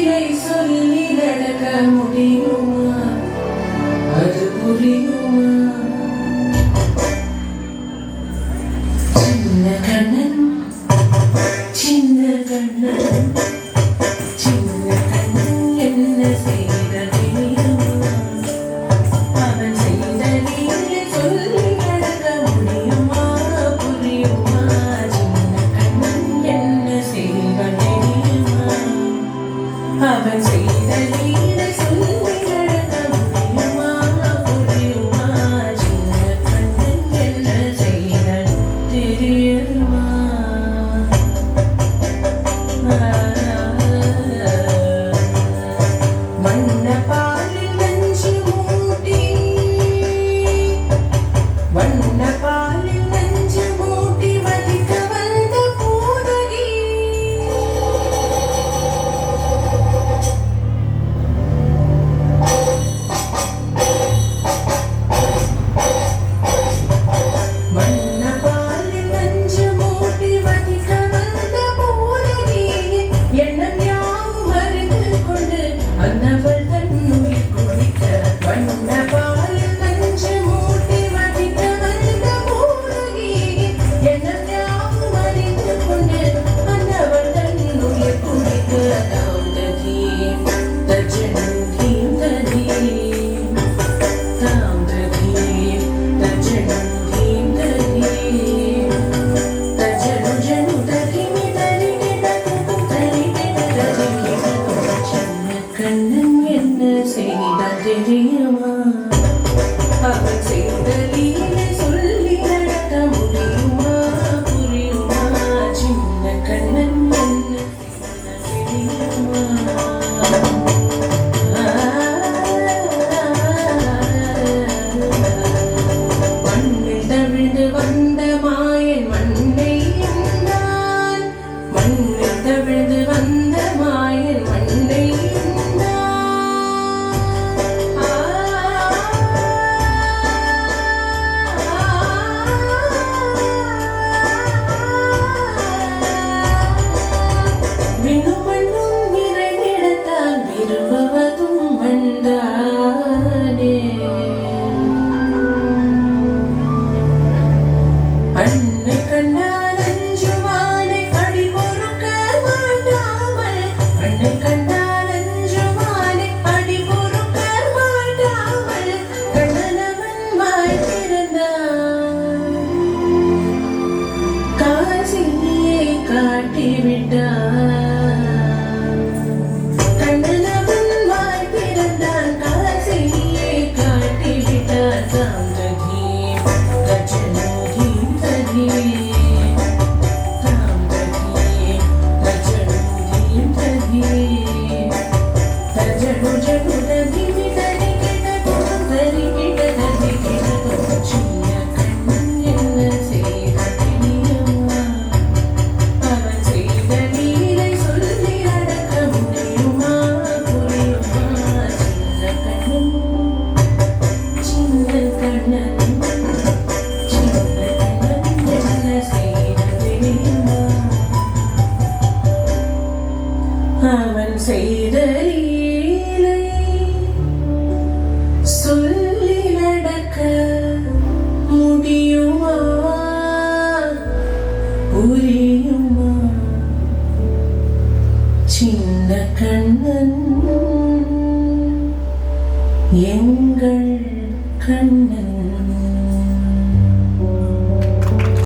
லீலை சொல்லி நடக்க முடியுமா? அது புரியுமா? சின்ன கண்ணன் சின்ன கண்ணன் சின்ன கண்ணன் என்ன செய்த தெரியுமா? அவன் செய்த லீலை சொல்லி நடக்க முடியுமா? புரியுமா? சின்ன கண்ணன் என்ன செய்த தெரியுமா? அவன் செய்த லீலை சொல்லி நடக்க முடியுமா? புரியுமா? சின்ன கண்ணன் என்ன செய்த தெரியுமா? வண்ண பாலில் நஞ்சு மூட்டி வண்ண பாலில் நஞ்சு மூட்டி வதிக்க வந்த பூதகி வண்ண பாலில் நஞ்சு மூட்டி வதிக்க வந்த பூதகி எண்ணம் யாவும் அறிந்து கொண்டு அன்னவள் தன்னுயிர் குடிக்க வண்ண பாலில் நஞ்சு மூட்டி வதிக்க வந்த பூதகி எண்ணம் யாவும் அறிந்து கொண்டு அன்னவள் தன்னுயிர் குடிக்க தாம் ததீம் தஜ்ஜனும் தீம் ததீம் தாம் ததீம் தஜ்ஜனும் தீம் ததீம் தஜ்ஜனு ஜனு ததீமி தரிகி ததுகும் தரிகி ததிகி ததுகும் சின்ன கண்ணன் என்ன செய்தார் தெரியுமா? அவன் செய்த லீலை சொல்லி நடக்க முடியுமா? புரியுமா? சின்ன கண்ணன் என்ன செய்தார் தெரியுமா? மண்ணில் தவிழ்ந்து வந்த மாயன் மண்ணை எண்ணான். மண்ணில் தவிழ்ந்து வந்த மாயன் மண்ணை எண்ணான். விண்ணும் மண்ணும் நிறைந்திடத்தான் விரும்புவதும் மண்தானே. அன்னை கண்டால் அஞ்சுவானை அடி பொறுக்க மாட்டாமல் அன்னை கண்டால் அஞ்சுவானை அடி பொறுக்க மாட்டாமல் கண்ணனவன் வாய் திறந்தான். காசியை காட்டிவிட்டான். கண்ணனவன் வாய் திறந்தான். காசியை காட்டிவிட்டான். தாம் ததீம் தஜ்ஜனு தீம் ததீம் தாம் ததீம் தஜ்ஜனு தீம் ததீம் தஜ்ஜனு ஜனு ததீமி தரிகி ததுகும் தரிகி ததிகி ததுகும் சின்ன கண்ணன் என்ன செய்த தெரியுமா? அவன் செய்த லீலை சொல்லி நடக்க முடியுமா? புரியுமா? சின்ன கண்ணன் சின்ன கண்ணன் சின்ன கண்ணன் என்ன செய்த தெரியுமா? அவன் செய்த லீலை சொல்லி நடக்க முடியுமா? புரியுமா? சின்ன கண்ணன் எங்கள் கண்ணன்